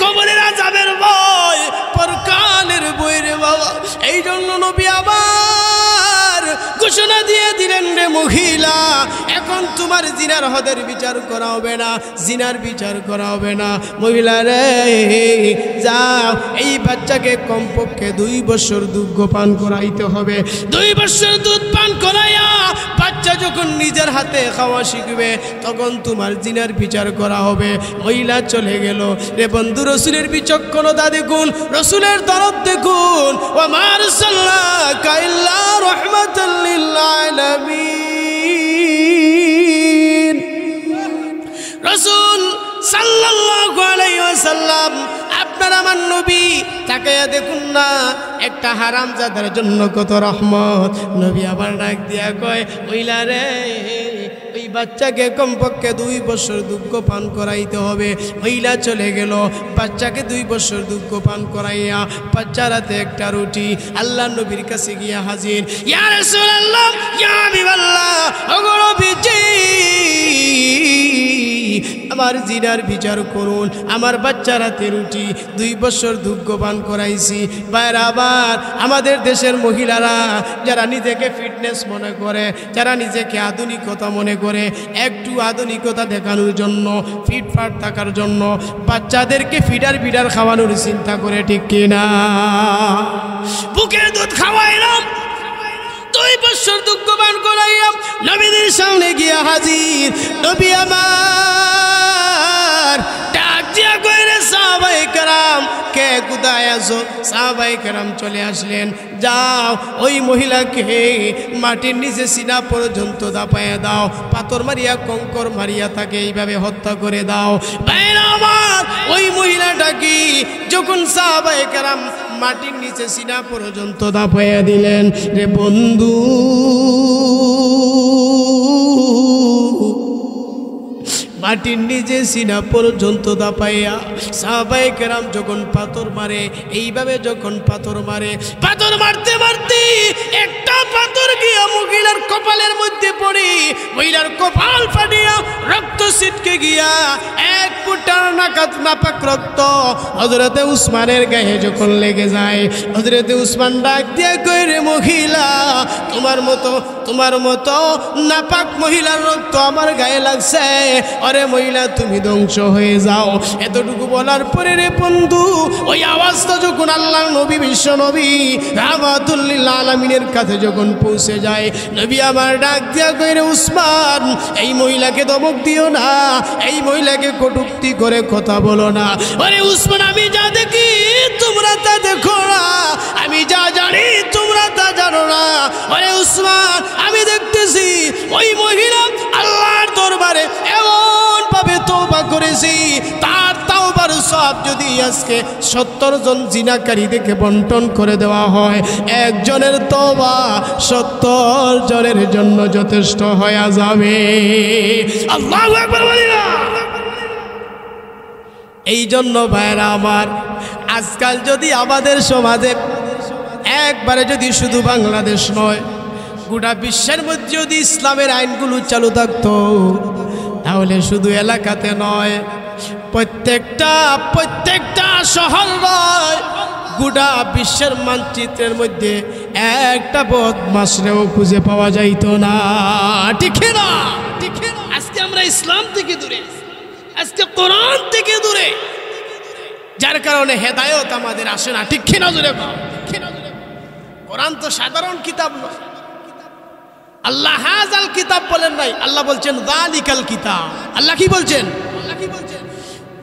A: কবরের আযাবের ভয়, পরকালের ভয় রে বাবা। এই জন্য নবী আবার ঘোষণা দিয়ে দিলেন, রে মহিলা, এখন তোমার জিনার হদের বিচার করা হবে না, জিনার বিচার করা হবে না। মহিলা রে, যাও, এই বাচ্চাকে কমপক্ষে 2 বছর দুধ পান করাইতে হবে। 2 বছর দুধ পান করাইয়া বাচ্চা যখন নিজের হাতে খাওয়া শিখবে তখন তোমার জিনার বিচার করা হবে। মহিলা চলে গেল। রে বন্ধু, রসুলের বিচক্ষণতা দেখুন, রসুলের দরদ দেখুন। ওয়া আরসালনাকা ইল্লা রাহমাতাল লিল আলামিন। রসুল সাল্লাল্লাহু আলাইহি ওয়াসাল্লাম, আপনার আমার নবী, তাকায়া দেখুন না, একটা হারামজাদার জন্য কত রহমত। নবী আবার ডাক দিয়া কয়, মহিলা রে, ওই বাচ্চাকে কমপক্ষে 2 বছর দুধ পান করাইতে হবে। মহিলা চলে গেল। বাচ্চাকে 2 বছর দুধ পান করাইয়া বাচ্চার হাতে একটা রুটি আল্লাহ নবীর কাছে গিয়া হাজির। ইয়া রাসূলুল্লাহ, ইয়া হাবিবাল্লাহ, ওগো নবীজি, আমার জিনার বিচার করুন। আমার বাচ্চার হাতে রুটি 2 বছর দুধ পান করাইছি। বাইরে আবার আমাদের দেশের মহিলারা যারা নিজেকে ফিটনেস মনে করে, যারা নিজেকে আধুনিকতা মনে করে, একটু আধুনিকতা দেখানোর জন্য, ফিটফাট থাকার জন্য বাচ্চাদেরকে ফিডার বিডার খাওয়ানোর চিন্তা করে। ঠিক কিনা? বুকের দুধ খাওয়াইলাম, 2 বছর দুধ পান করাইলাম, নবীদের সামনে গিয়া হাজির। নবী আমার ডাক দিয়া কইরে, সাহাবায়ে কেরাম, কে কোথায় আছো? সাহাবায়ে কেরাম চলে আসলেন। যাও, ওই মহিলাকে মাটির নিচে সিনা পর্যন্ত দাপায়া দাও, পাথর মারিয়া কঙ্কর মারিয়া তাকে এইভাবে হত্যা করে দাও। ভাইরা আমার, ওই মহিলাটা কি যখন সাহাবায়ে কেরাম মাটির নিচে সিনা পর্যন্ত দাপায়া দিলেন, রে বন্ধু, মাটির নিচে সিনা পর্যন্ত দাপাইয়া সাহাবায়ে কেরাম যখন পাথর মারে, এইভাবে যখন পাথর মারে, পাথর মারতে মারতে একটা পাথর গিয়া মহিলার কপালের মধ্যে পড়ে, মহিলার কপাল ফাটিয়া রক্ত ছিটকে গিয়া 1 ফুটা নাপাক রক্ত হযরতে উসমানের গায়ে যখন লেগে যায়, হযরতে উসমান ডাক দিয়ে কয়, রে মহিলা, তোমার মতো নাপাক মহিলার রক্ত আমার গায়ে লাগছে, আরে মহিলা তুমি ধ্বংস হয়ে যাও। এতটুকু বলার পরে রে বন্ধু, ওই আওয়াজটা যখন আল্লাহর নবী, বিশ্ব নবী রাহমাতুল লিল আলামিনের কাছে যখন পৌঁছে যায়, নবী আমার ডাক দিয়া কয়, রে উসমান, এই মহিলাকে ধমক দিও না, এই মহিলাকে কটূক্তি করে কথা বলো না। আরে উসমান, আমি যা দেখি তোমরা তা দেখো না, আমি যা জানি তোমরা তা জানো না। আরে উসমান, আমি দেখতেছি ওই মহিলা আল্লাহর দরবারে এমন ভাবে তওবা করেছি, তার তওবার সওয়াব যদি আজকে 70 জন জিনাকারীদেরকে বন্টন করে দেওয়া হয়, একজনের তওবা 70 জনের জন্য যথেষ্ট হয়ে যাবে। আল্লাহু আকবার বলিনা। এই জন্য ভাইরা আমার, আজকাল যদি আমাদের সমাজে একবারে যদি শুধু বাংলাদেশ নয়, গোটা বিশ্বের মধ্যে যদি ইসলামের আইনগুলো চালু থাকতো, তাহলে শুধু এলাকাতে নয়, প্রত্যেকটা শহর নয়, গোটা বিশ্বের মানচিত্রের মধ্যে একটা বদমাশরেও খুঁজে পাওয়া যাইতো না। ঠিক না? আজকে আমরা ইসলাম থেকে দূরে, আজকে কোরআন থেকে দূরে, যার কারণে হেদায়েত আমাদের আসে না। ঠিক না? জোরে কোরআন তো সাধারণ কিতাব নয়। আল্লাহ হাজাল কিতাব বলেন নাই, আল্লাহ বলছেন যালিকাল কিতাব। আল্লাহ কি বলছেন?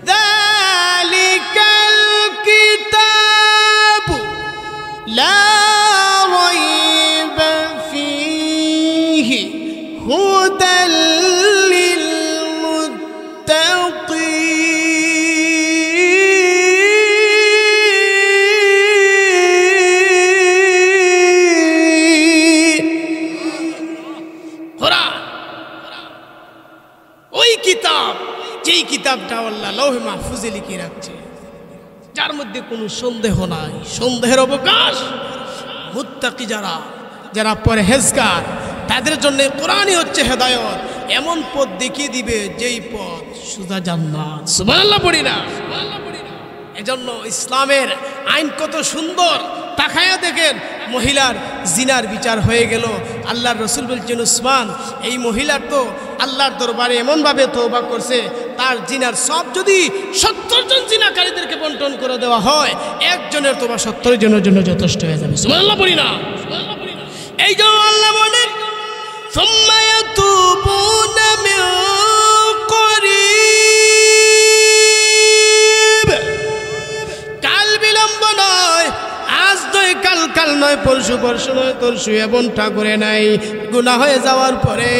A: যালিকাল কিতাবু লা রাইবা ফীহি হুদাল লিল মুত্তাকিন। কোরআন ওই কিতাব, যেই কিতাবটা আল্লাহ লৌহে মাহফুজে লিখে রাখছে, যার মধ্যে কোনো সন্দেহ নাই, সন্দেহের অবকাশ। মুত্তাকি যারা, যারা পরহেজগার, তাদের জন্য কোরআনই হচ্ছে হেদায়েত। এমন পথ দেখিয়ে দিবে যেই পথ সোজা জান্নাত। সুবহানাল্লাহ পড়ি না? এজন্য ইসলামের আইন কত সুন্দর। তাকায়া দেখেন, মহিলার জিনার বিচার হয়ে গেল। আল্লাহর রসুল বলছেন, উসমান এই মহিলার তো আল্লাহর দরবারে এমনভাবে তওবা করছে, তার জিনার সব যদি 70 জন জিনাকারীদেরকে বন্টন করে দেওয়া হয়, একজনের তওবা 70 জনের জন্য যথেষ্ট হয়ে যাবে। সুবহানাল্লাহ পড়ি না? এই জন্য আল্লাহ বলেন, সুম্মা ইয়াতুবুনা মিন করিব। কাল বিলম্ব নয়, আজ নয়, কাল নয়, পরশু নয়, তরশু এবং ঠাকুরে নাই। গুনাহ হয়ে যাওয়ার পরে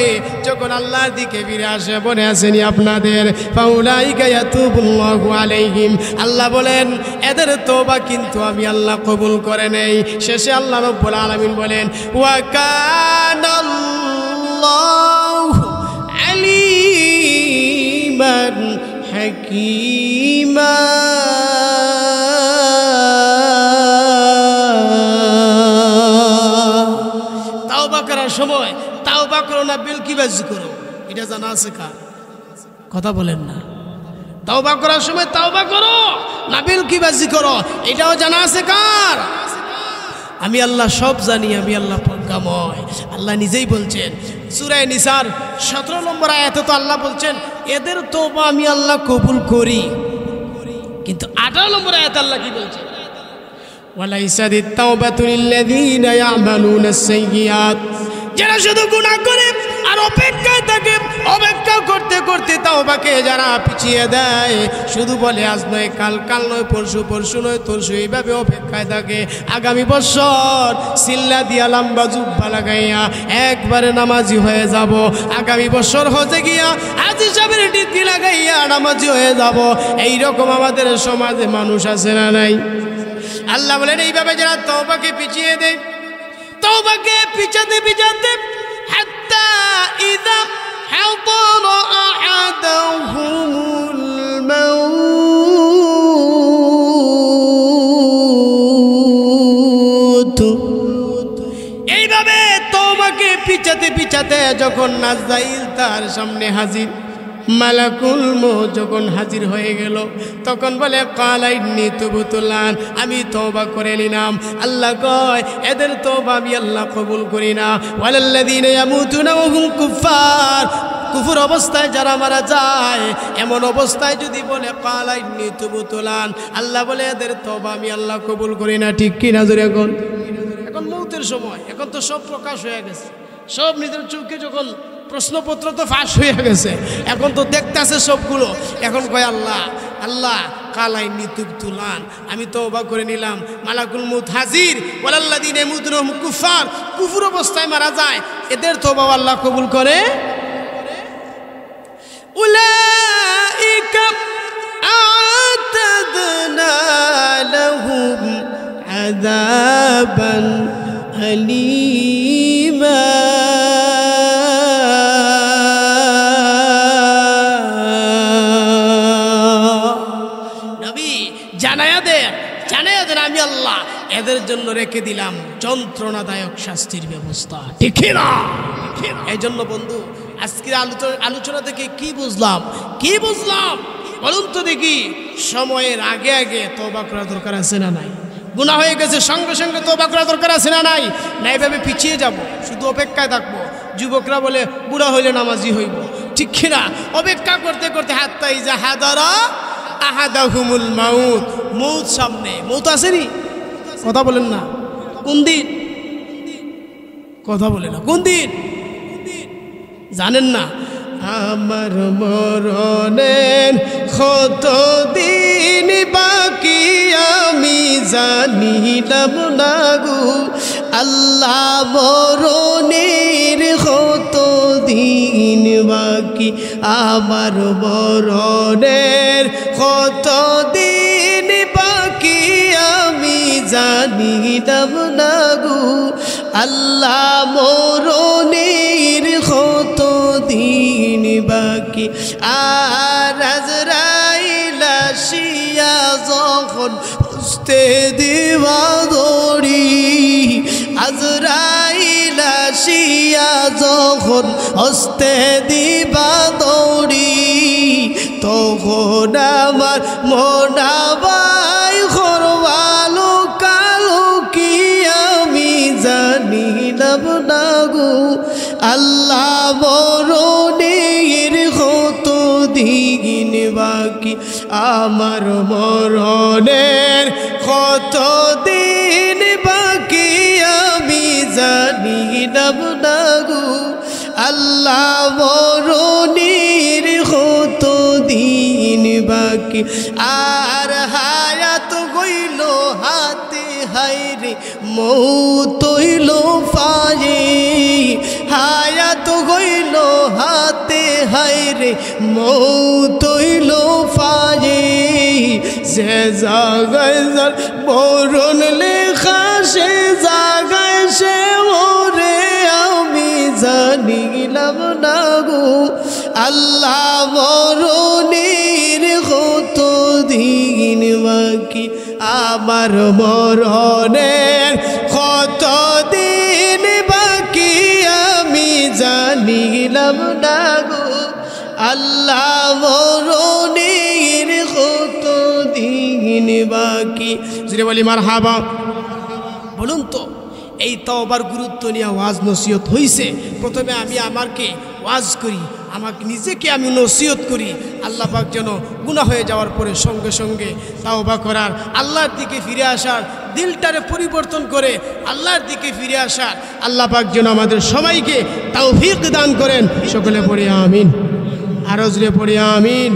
A: যখন আল্লাহর দিকে ফিরে আসে, মনে আসেনি আপনাদের? ফাউলাইকা ইয়াতুবুল্লাহু আলাইহিম। আল্লাহ বলেন এদের তওবা কিন্তু আমি আল্লাহ কবুল করে নেই। শেষে আল্লাহ রাব্বুল আলামিন বলেন, ওয়া কানাল্লাহু আলিমান হাকীমা। তাওবা করার সময় তাওবা করো না, বিলকিবাজি করো, এটা জানা আছে কার? কথা বলেন না। তাওবা করার সময় তাওবা করো না, বিলকিবাজি করো, এটাও জানা আছে কার? আমি আল্লাহ সব জানি, আমি আল্লাহ প্রজ্ঞাময়। আল্লাহ নিজেই বলছেন সূরা নিসার 17 নম্বর আয়াতে তো আল্লাহ বলছেন এদের তওবা আমি আল্লাহ কবুল করি। কিন্তু 18 নম্বর আয়াতে আল্লাহ কি বলছেন? ওয়ালাইসাদিত তাওবাতু লিল্লাযীনা ইয়ামালুনাস সাইয়্যাত। যারা শুধু গুনাহ করে আর অপেক্ষায় থাকে, অপেক্ষা করতে করতে তাওবাকে যারা পিছিয়ে দেয়, শুধু বলে আজ নয় কাল, কাল নয় পরশু, পরশু নয় তরশু, এইভাবে অপেক্ষায় থাকে। আগামী বছর সিল্লা দিয়া লম্বা জুব্বা লাগাইয়া একবারে নামাজি হয়ে যাব। আগামী বছর হজে গিয়া হাজী সাহেবের ডিগ্রি লাগাইয়া নামাজি হয়ে যাব। এইরকম আমাদের সমাজে মানুষ আছে না নাই? আল্লাহ বলেন এইভাবে যারা তওবাকে পিছিয়ে দেয়, তওবাকে পিছাতে পিছাতে হাত্তা ইযা হাদারা আহাদাহুমুল মাউত। এইভাবে তওবাকে পিছাতে পিছাতে যখন নাজাইল তার সামনে হাজির, মালাকুল মউত যখন হাজির হয়ে গেল, তখন বলে ক্বালা ইন্নী তুবতু আল-আন, আমি তওবা করে নিলাম। আল্লাহ কয় এদের তওবা আমি আল্লাহ কবুল করি না। ওয়ালাল্লাযীনা ইয়ামুতুনা ওয়া হুম কুফার, কুফর অবস্থায় যারা মারা যায়, এমন অবস্থায় যদি বলে ক্বালা ইন্নী তুবতু আল-আন, আল্লাহ বলে এদের তওবা আমি আল্লাহ কবুল করি না। ঠিক কি না? জোরে এখন মউতের সময়, এখন তো সব প্রকাশ হয়ে গেছে, সব নিজের চোখে যখন প্রশ্নপত্র তো ফাঁস হয়ে গেছে, এখন তো দেখতেছে সবগুলো। এখন কয় আল্লাহ আল্লাহ ক্বালা ইন্নী তুবতু আল-আন, আমি তওবা করে নিলাম। মালাকুল মউত হাজির। ওয়ালাল্লাযীনা ইয়ামুতুনা ওয়া হুম কুফার, কুফর অবস্থায় মারা যায়, এদের তওবা আল্লাহ কবুল করে। উলাইকা আ'তাদনা লাহুম আযাবান আলীমা। জানায়া দেন আমি আল্লাহ এদের জন্য রেখে দিলাম যন্ত্রণাদায়ক শাস্তির ব্যবস্থা। ঠিক না? এই জন্য বন্ধু, আজকের আলোচনা থেকে কি বুঝলাম বলুন তো দেখি? সময়ের আগে আগে তওবা করা দরকার আছে না নাই? গুনাহ হয়ে গেছে, সঙ্গে সঙ্গে তওবা করা দরকার আছে না নাই? না এভাবে পিছিয়ে যাব, শুধু অপেক্ষায় থাকবো। যুবকরা বলে বুড়া হইলে নামাজি হইব, ঠিক না? অপেক্ষা করতে করতে হাত্তা ইযা হাদারা আহাদাহুমুল মাউত, মউত সামনে। মউত আসেনি? কথা বলেন না। কোন দিন? কথা বলে না। কোন দিন জানেন না? আমার মরণের কত দিন বাকি আমি জানিলাম না গো আল্লাহ মরণের কত দিন বাকি আমার মরণের কত দিন বাকি আমি জানিলাম না গো আল্লাহ মরণের কত দিন বাকি আর আজরাইল আসিয়া যখন হস্তে দিবা দড়ি আজরাইল আসিয়া যখন হস্তে দিবা দড়ি তখন আমার মনাবাই করবালো কালো কি আমি জানিলাম না গো আল্লাহ মরণের কত দিন বাকি আমার মরণের কত দিন বাকি আমি জানিলাম না গো আল্লাহ মরণের কত দিন বাকি আর হায়াত গইল হাতে হায়রে মৌত হইল পায়ে হায়াত গইল হাতে হায়রে মৌত হইল পায়ে যে জাগায় যার মরণ লেখা সে জাগায় সে ওরে আমি জানিলাম না গো আল্লাহ মরণের কত দিন বাকি আমার মরণের কত দিন বাকি আমি জানিলাম না গো আল্লাহ মরণের কত দিন বাকি যদি বলি মারহাবা বলুন তো এই তওবার গুরুত্ব নিয়ে ওয়াজ নসিহত হইছে প্রথমে আমি আমাকে ওয়াজ করি আমাকে নিজেকে আমি নসিহত করি আল্লাহ পাক যেন গুনাহ হয়ে যাওয়ার পরে সঙ্গে সঙ্গে তওবা করার আল্লাহর দিকে ফিরে আসার দিলটারে পরিবর্তন করে আল্লাহর দিকে ফিরে আসার আল্লাহ পাক যেন আমাদের সবাইকে তৌফিক দান করেন সকলে পড়ি আমিন আরো জোরে পড়ি আমিন